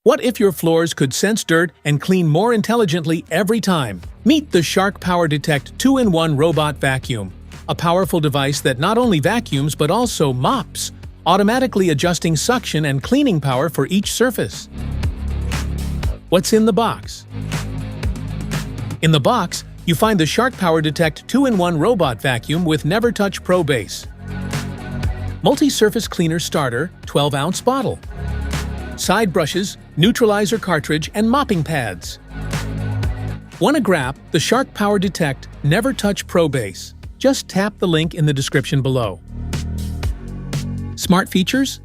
What if your floors could sense dirt and clean more intelligently every time? Meet the Shark PowerDetect 2-in-1 Robot Vacuum, a powerful device that not only vacuums but also mops, automatically adjusting suction and cleaning power for each surface. What's in the box? In the box, you find the Shark PowerDetect 2-in-1 Robot Vacuum with NeverTouch Pro Base, multi-surface cleaner starter, 12-ounce bottle, side brushes, neutralizer cartridge, and mopping pads. Want to grab the Shark PowerDetect NeverTouch Pro Base? Just tap the link in the description below. Smart features: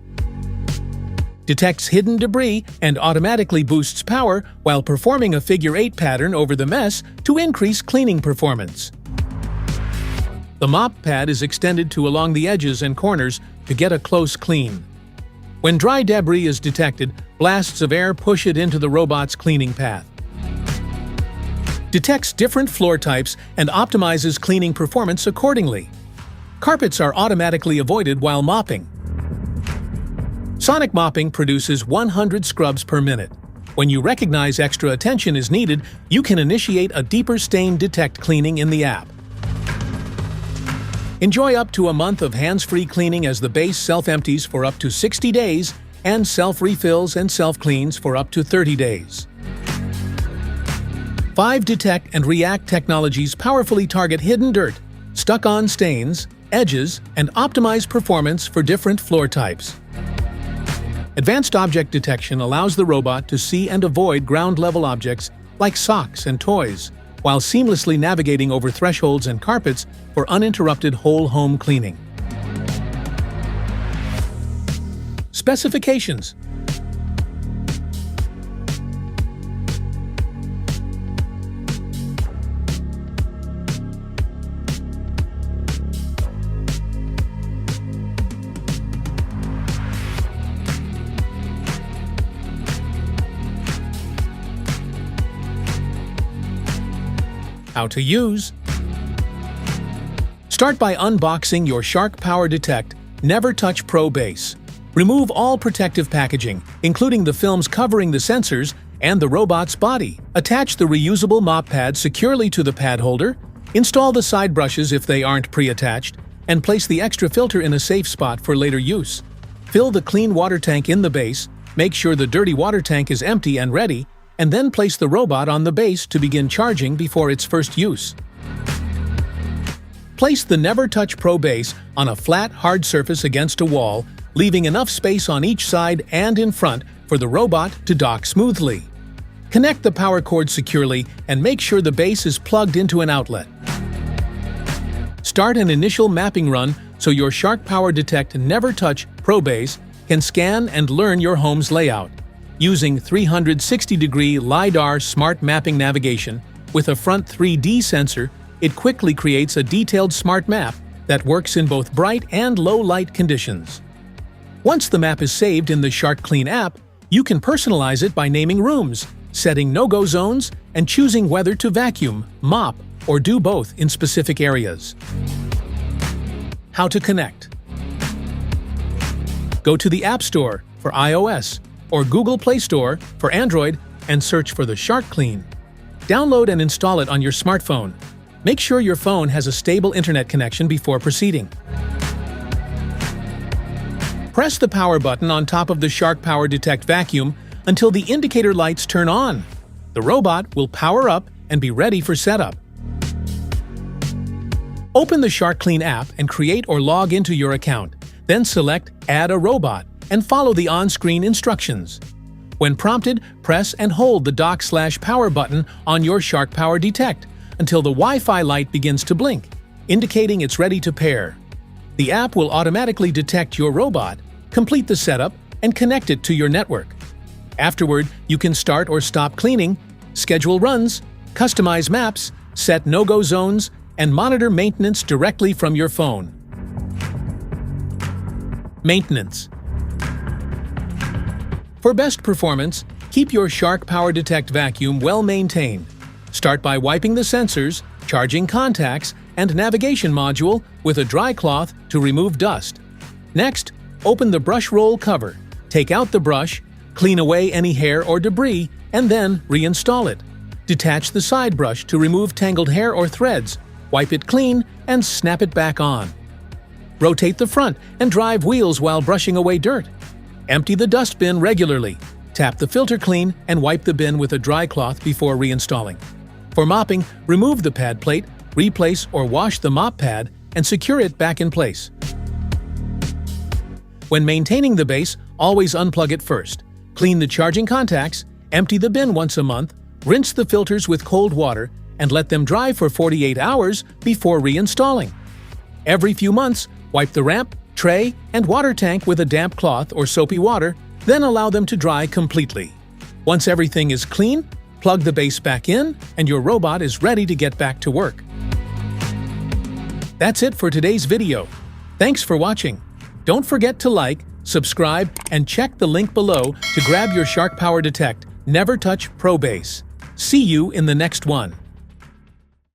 detects hidden debris and automatically boosts power while performing a figure 8 pattern over the mess to increase cleaning performance. The mop pad is extended to along the edges and corners to get a close clean. When dry debris is detected, blasts of air push it into the robot's cleaning path. Detects different floor types and optimizes cleaning performance accordingly. Carpets are automatically avoided while mopping. Sonic mopping produces 100 scrubs per minute. When you recognize extra attention is needed, you can initiate a deeper stain detect cleaning in the app. Enjoy up to a month of hands-free cleaning as the base self-empties for up to 60 days and self-refills and self-cleans for up to 30 days. 5 detect and react technologies powerfully target hidden dirt, stuck-on stains, edges, and optimize performance for different floor types. Advanced object detection allows the robot to see and avoid ground-level objects like socks and toys, while seamlessly navigating over thresholds and carpets for uninterrupted whole-home cleaning. Specifications: how to use. Start by unboxing your Shark PowerDetect NeverTouch Pro Base. Remove all protective packaging, including the films covering the sensors and the robot's body. Attach the reusable mop pad securely to the pad holder. Install the side brushes if they aren't pre-attached, and place the extra filter in a safe spot for later use. Fill the clean water tank in the base, make sure the dirty water tank is empty and ready, and then place the robot on the base to begin charging before its first use. Place the NeverTouch Pro Base on a flat, hard surface against a wall, leaving enough space on each side and in front for the robot to dock smoothly. Connect the power cord securely and make sure the base is plugged into an outlet. Start an initial mapping run so your Shark PowerDetect NeverTouch Pro Base can scan and learn your home's layout. Using 360-degree LiDAR smart mapping navigation with a front 3D sensor, it quickly creates a detailed smart map that works in both bright and low light conditions. Once the map is saved in the Shark Clean app, you can personalize it by naming rooms, setting no-go zones, and choosing whether to vacuum, mop, or do both in specific areas. How to connect. Go to the App Store for iOS or Google Play Store for Android and search for the Shark Clean. Download and install it on your smartphone. Make sure your phone has a stable internet connection before proceeding. Press the power button on top of the Shark PowerDetect vacuum until the indicator lights turn on. The robot will power up and be ready for setup. Open the Shark Clean app and create or log into your account. Then select Add a Robot and follow the on-screen instructions. When prompted, press and hold the dock/power button on your Shark PowerDetect until the Wi-Fi light begins to blink, indicating it's ready to pair. The app will automatically detect your robot, complete the setup, and connect it to your network. Afterward, you can start or stop cleaning, schedule runs, customize maps, set no-go zones, and monitor maintenance directly from your phone. Maintenance. For best performance, keep your Shark PowerDetect vacuum well maintained. Start by wiping the sensors, charging contacts, and navigation module with a dry cloth to remove dust. Next, open the brush roll cover, take out the brush, Clean away any hair or debris and then reinstall it. Detach the side brush to remove tangled hair or threads, wipe it clean, and snap it back on. Rotate the front and drive wheels while brushing away dirt. Empty the dust bin regularly. Tap the filter clean and wipe the bin with a dry cloth before reinstalling. For mopping, remove the pad plate, replace or wash the mop pad, and secure it back in place. When maintaining the base, always unplug it first. Clean the charging contacts, empty the bin once a month, rinse the filters with cold water, and let them dry for 48 hours before reinstalling. Every few months, wipe the ramp, tray, and water tank with a damp cloth or soapy water, then allow them to dry completely. Once everything is clean, plug the base back in, and your robot is ready to get back to work. That's it for today's video. Thanks for watching. Don't forget to like, subscribe, and check the link below to grab your Shark PowerDetect NeverTouch Pro Base. See you in the next one.